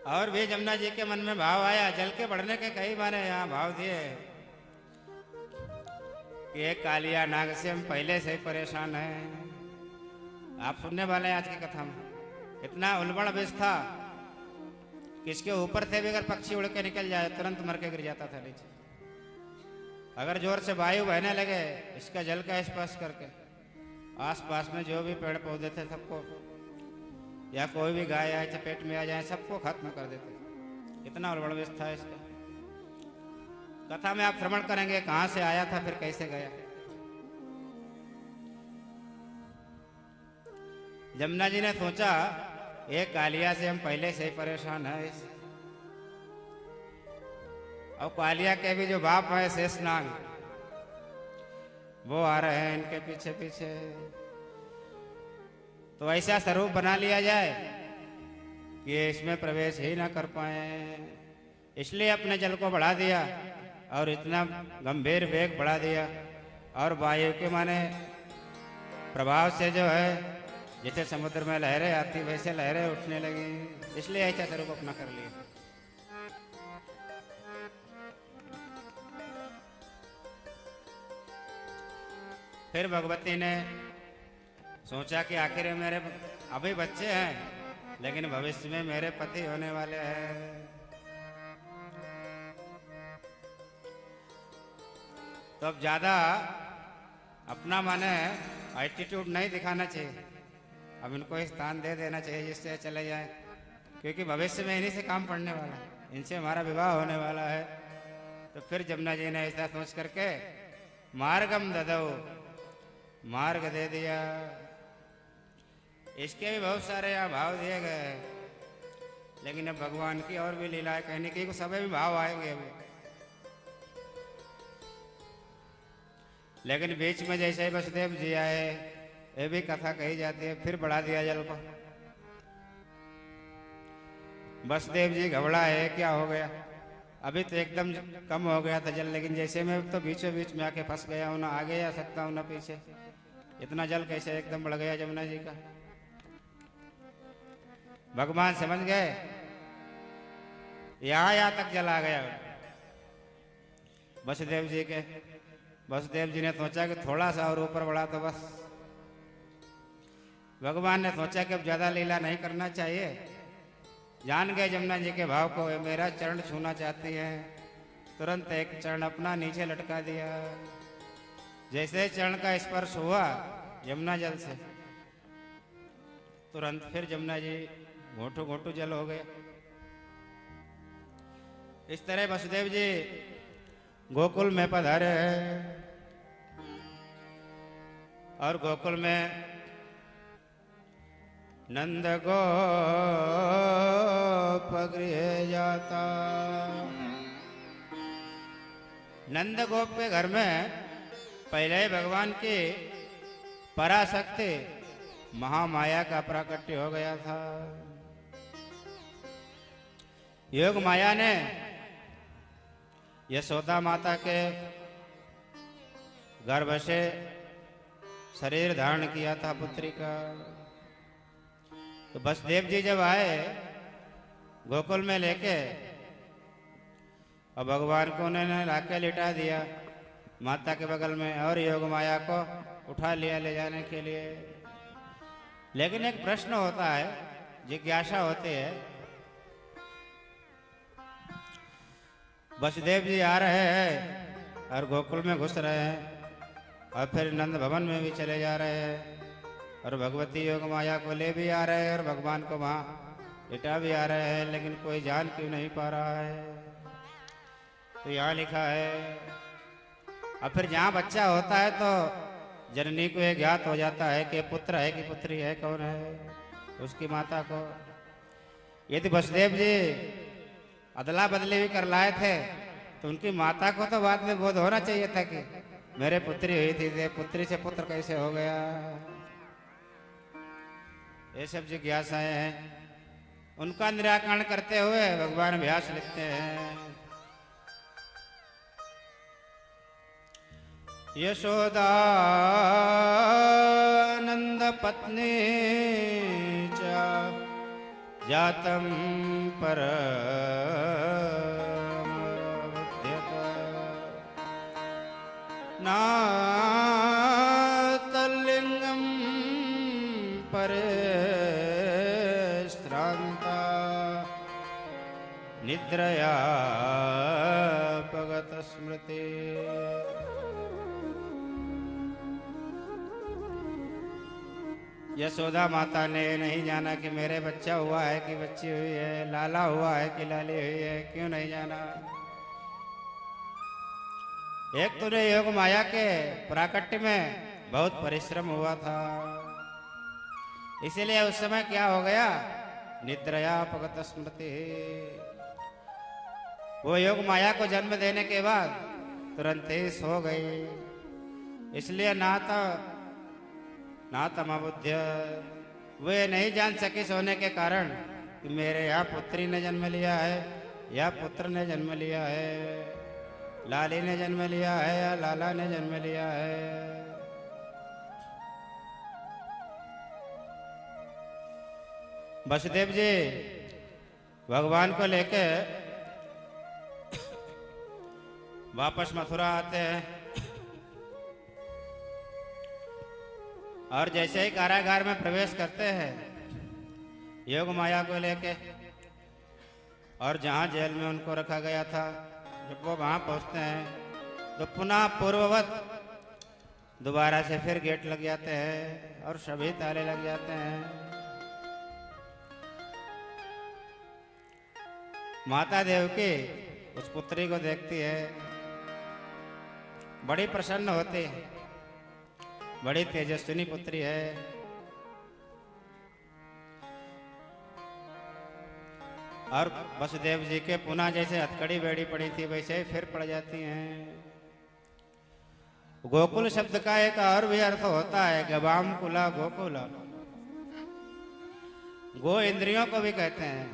और भी जमुना जी के मन में भाव आया। जल के बढ़ने के कई माने यहाँ भाव दिए कि एक कालिया नाग से हम पहले से ही परेशान हैं। आप सुनने वाले हैं आज की कथा में। इतना उलबड़ विष था कि इसके ऊपर से भी अगर पक्षी उड़ के निकल जाए तुरंत मर के गिर जाता था नीचे। अगर जोर से वायु बहने लगे इसका जल का स्पर्श करके आसपास में जो भी पेड़ पौधे थे सबको, या कोई भी गाय आए चपेट में आ जाए सबको खत्म कर देते। इतना उलबड़ विष था इसका। कथा में आप श्रवण करेंगे कहां से आया था फिर कैसे गया। जमुना जी ने सोचा एक कालिया से हम पहले से ही परेशान है। और कालिया के भी जो बाप है शेषनाग वो आ रहे हैं इनके पीछे पीछे। तो ऐसा स्वरूप बना लिया जाए कि इसमें प्रवेश ही ना कर पाए। इसलिए अपने जल को बढ़ा दिया और इतना गंभीर वेग बढ़ा दिया। और वायु के माने प्रभाव से जो है जैसे समुद्र में लहरें आती वैसे लहरें उठने लगी। इसलिए ऐसा स्वरूप अपना कर लिया। फिर भगवती ने सोचा कि आखिर मेरे अभी बच्चे हैं लेकिन भविष्य में मेरे पति होने वाले हैं। तो अब ज्यादा अपना माने एटीट्यूड नहीं दिखाना चाहिए। अब इनको स्थान दे देना चाहिए जिससे चले जाए, क्योंकि भविष्य में इन्हीं से काम पड़ने वाला है, इनसे हमारा विवाह होने वाला है। तो फिर जमुना जी ने ऐसा सोच करके मार्गम ददौ, मार्ग दे दिया। इसके भी बहुत सारे यहाँ भाव दिए गए, लेकिन अब भगवान की और भी लीला है कहने की, सभी भी भाव आएंगे अभी। लेकिन बीच में जैसे ही वसुदेव जी आए ये भी कथा कही जाती है, फिर बढ़ा दिया जल को। वसुदेव जी घबराए क्या हो गया। अभी तो एकदम कम हो गया था जल, लेकिन जैसे मैं तो बीचों बीच में आके फंस गया हूं, ना आगे जा सकता हूं ना पीछे। इतना जल कैसे एकदम बढ़ गया जमुना जी का। भगवान समझ गए यहां तक जल आ गया वसुदेव जी के। वसुदेव जी ने सोचा कि थोड़ा सा और ऊपर बढ़ा तो बस। भगवान ने सोचा कि अब ज्यादा लीला नहीं करना चाहिए। जान गए जमुना जी के भाव को, मेरा चरण छूना चाहती है। तुरंत एक चरण अपना नीचे लटका दिया। जैसे चरण का स्पर्श हुआ यमुना जल से, तुरंत फिर जमुना जी घोंटू घोंटू जल हो गए। इस तरह वसुदेव जी गोकुल में पधारे हैं। और गोकुल में नंद गोप गृह जाता। नंद गोप के घर में पहले ही भगवान की पराशक्ति महामाया का प्राकट्य हो गया था। योग माया ने यशोदा माता के गर्भ से शरीर धारण किया था पुत्री का। तो वसुदेव जी जब आए गोकुल में लेके, और भगवान को उन्होंने लाके लिटा दिया माता के बगल में, और योग माया को उठा लिया ले जाने के लिए। लेकिन एक प्रश्न होता है, जिज्ञासा होती है। वसुदेव जी आ रहे हैं और गोकुल में घुस रहे हैं, और फिर नंद भवन में भी चले जा रहे हैं, और भगवती योग माया को ले भी आ रहे हैं, और भगवान को वहाँ लिटा भी आ रहे हैं, लेकिन कोई जान क्यों नहीं पा रहा है। तो यहाँ लिखा है, और फिर जहाँ बच्चा होता है तो जननी को ये ज्ञात हो जाता है कि पुत्र है कि पुत्री है, कौन है उसकी माता को। यदि वसुदेव जी अदला बदली भी कर लाए थे तो उनकी माता को तो बाद में बोध होना चाहिए था कि मेरे पुत्री हुई थी, पुत्री से पुत्र कैसे हो गया। ये सब जिज्ञासाएं हैं, उनका निराकरण करते हुए भगवान व्यास लिखते हैं। यशोदा नंद पत्नी च जातं पर नातलिंगम परेश्रांता निद्रया पगत स्मृति। यशोदा माता ने नहीं जाना कि मेरे बच्चा हुआ है कि बच्ची हुई है, लाला हुआ है कि लाली हुई है, क्यों नहीं जाना। एक तो योग माया के प्राकट्य में बहुत परिश्रम हुआ था, इसीलिए उस समय क्या हो गया, निद्रया पगत स्मृति। वो योग माया को जन्म देने के बाद तुरंत ही सो गई। इसलिए ना तमाबुद्ध्य, वे नहीं जान सके सोने के कारण कि मेरे यहाँ पुत्री ने जन्म लिया है या पुत्र ने जन्म लिया है, लाली ने जन्म लिया है या लाला ने जन्म लिया है। वसुदेव जी भगवान को लेके वापस मथुरा आते हैं और जैसे ही कारागार में प्रवेश करते हैं योग माया को लेके, और जहां जेल में उनको रखा गया था, जब वो वहां पहुंचते हैं तो पुनः पूर्ववत दोबारा से फिर गेट लग जाते हैं और सभी ताले लग जाते हैं। माता देवकी उस पुत्री को देखती है, बड़ी प्रसन्न होती है, बड़ी तेजस्विनी पुत्री है। और वसुदेव जी के पुनः जैसे हथकड़ी बेड़ी पड़ी थी वैसे ही फिर पड़ जाती हैं। गोकुल शब्द का एक और भी अर्थ होता है, गवाम कुला गोकुला। गो इंद्रियों को भी कहते हैं,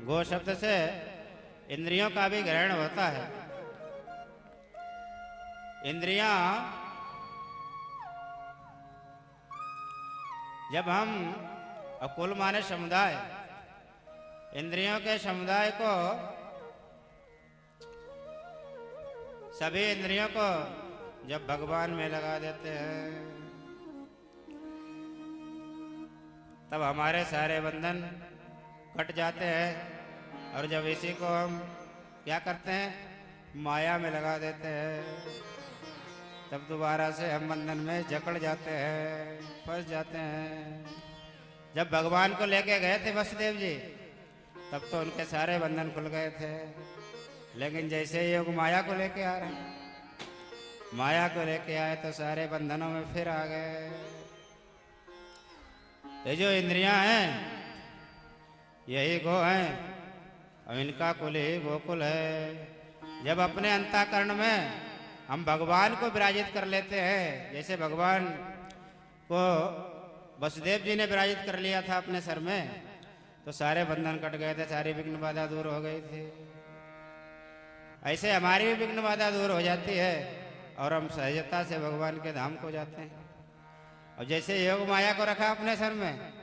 गो शब्द से इंद्रियों का भी ग्रहण होता है। इंद्रियां जब हम कुल माने समुदाय, इंद्रियों के समुदाय को, सभी इंद्रियों को जब भगवान में लगा देते हैं तब हमारे सारे बंधन कट जाते हैं। और जब इसी को हम क्या करते हैं, माया में लगा देते हैं, तब दोबारा से हम बंधन में जकड़ जाते हैं, फंस जाते हैं। जब भगवान को लेके गए थे वसुदेव जी तब तो उनके सारे बंधन खुल गए थे, लेकिन जैसे ही योग माया को लेके आ रहे हैं, माया को लेके आए तो सारे बंधनों में फिर आ गए। ये जो इंद्रियां हैं यही गो हैं, और इनका कुल ही गोकुल है। जब अपने अंतःकरण में हम भगवान को विराजित कर लेते हैं, जैसे भगवान को वसुदेव जी ने विराजित कर लिया था अपने सर में, तो सारे बंधन कट गए थे, सारी विघ्न बाधा दूर हो गई थी। ऐसे हमारी भी विघ्न बाधा दूर हो जाती है और हम सहजता से भगवान के धाम को जाते हैं। और जैसे योग माया को रखा अपने सर में,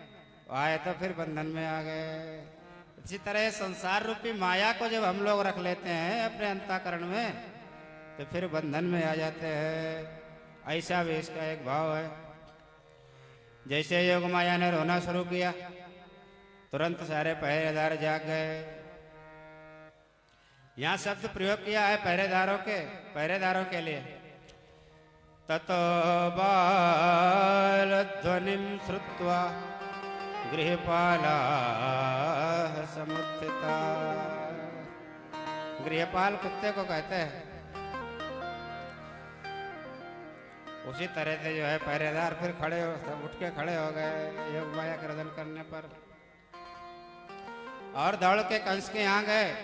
आए तो फिर बंधन में आ गए। इसी तरह संसार रूपी माया को जब हम लोग रख लेते हैं अपने अंतःकरण में तो फिर बंधन में आ जाते हैं। ऐसा भी इसका एक भाव है। जैसे योग माया ने रोना शुरू किया तुरंत सारे पहरेदार जाग गए। यहाँ शब्द प्रयोग किया है पहरेदारों के लिए। ततो बाल ध्वनिम श्रुत्वा गृहपालाः समुत्थिता। गृहपाल कुत्ते को कहते हैं। उसी तरह से जो है पहरेदार फिर सब उठ के खड़े हो गए योग माया के रदन करने पर, और दौड़ के कंस के यहाँ गए।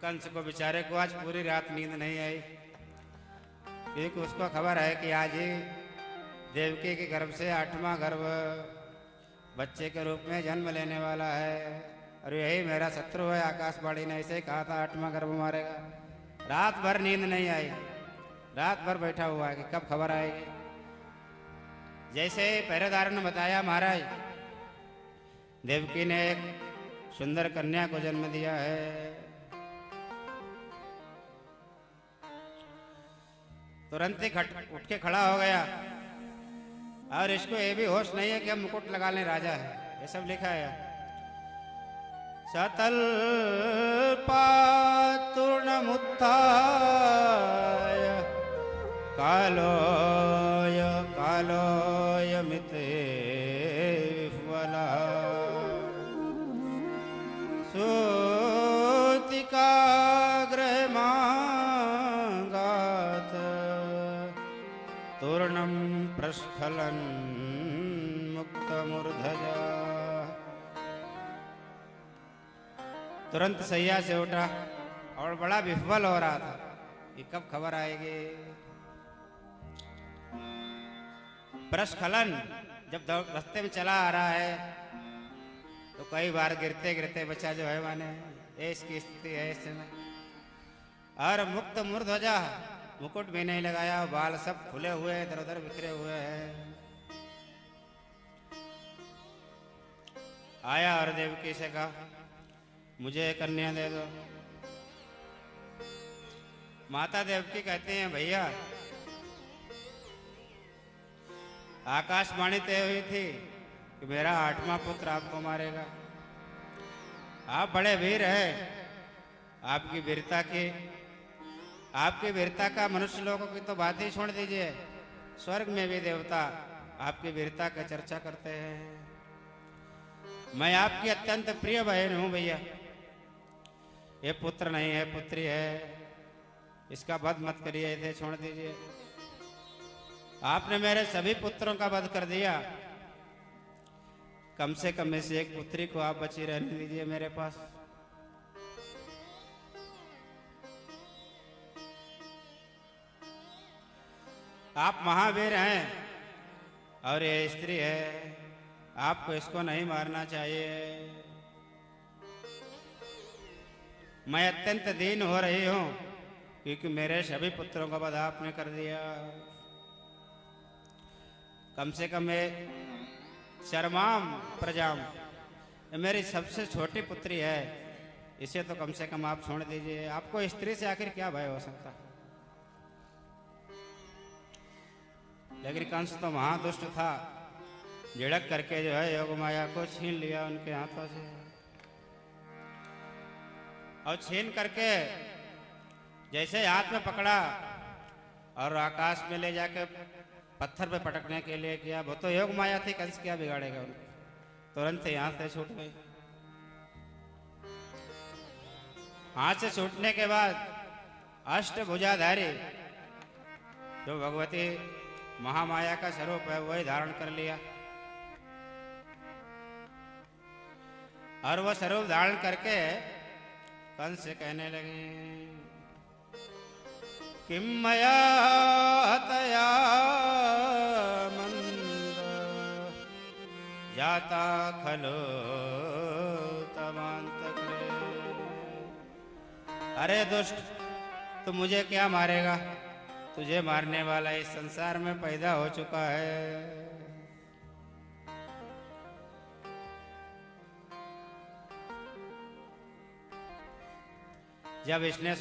कंस को बेचारे को आज पूरी रात नींद नहीं आई, क्योंकि उसको खबर है कि आज ही देवकी के गर्भ से 8वां गर्भ बच्चे के रूप में जन्म लेने वाला है, और यही मेरा शत्रु है। आकाशवाणी ने ऐसे ही कहा था 8वां गर्भ मारेगा। रात भर नींद नहीं आई, रात भर बैठा हुआ है कि कब खबर आएगी। जैसे पहरेदार ने बताया महाराज देवकी ने एक सुंदर कन्या को जन्म दिया है। तुरंत ही उठ के खड़ा हो गया और इसको ये भी होश नहीं है कि हम मुकुट लगा लें, राजा है, ये सब लिखा है। सतल पातुर्णमुत्थाय कालोय कालोय मिते विह्वला सूतिकाग्रहमागात तूर्णं प्रस्खलन मुक्तमूर्धजा। तुरंत सैया से उठा और बड़ा विह्वल हो रहा था कि कब खबर आएगी। प्रस्खलन, जब रास्ते में चला आ रहा है तो कई बार गिरते गिरते बच्चा जो है माने इसकी स्थिति है इस समय। और मुक्त मूर्धजा, मुकुट भी नहीं लगाया, बाल सब खुले हुए इधर उधर बिखरे हुए हैं। आया और देवकी से कहा मुझे कन्या दे दो। माता देवकी कहती हैं भैया आकाशवाणी तय हुई थी कि मेरा 8वां पुत्र आपको मारेगा। आप बड़े वीर हैं, आपकी वीरता का मनुष्य लोगों की तो बात ही छोड़ दीजिए, स्वर्ग में भी देवता आपकी वीरता की चर्चा करते हैं। मैं आपकी अत्यंत प्रिय बहन हूं भैया, ये पुत्र नहीं है पुत्री है, इसका वध मत करिए, इसे छोड़ दीजिए। आपने मेरे सभी पुत्रों का वध कर दिया, कम से कम इस एक पुत्री को आप बची रहने दीजिए मेरे पास। आप महावीर हैं और ये स्त्री है, आपको इसको नहीं मारना चाहिए। मैं अत्यंत दीन हो रही हूं क्योंकि मेरे सभी पुत्रों का वध आपने कर दिया। कम से कम शर्माम प्रजाम, मेरी सबसे छोटी पुत्री है, इसे तो कम से कम आप छोड़ दीजिए। आपको स्त्री से आखिर क्या भय हो सकता है? लेकिन कंस तो महादुष्ट था, झिड़क करके जो है योग माया को छीन लिया उनके हाथों से, और छीन करके जैसे हाथ में पकड़ा और आकाश में ले जाके पत्थर पे पटकने के लिए किया। वो तो योग माया थी, कंस क्या बिगाड़ेगा उनको, तुरंत ही हाथ से छूट गई। हाथ से छूटने के बाद अष्टभुजाधारी जो भगवती महामाया का स्वरूप है वही धारण कर लिया, और वह स्वरूप धारण करके कंस से कहने लगे किम मया हतया मंद जाता खलो तमांतक्रे। अरे दुष्ट, तू मुझे क्या मारेगा? तुझे मारने वाला इस संसार में पैदा हो चुका है। जब इसने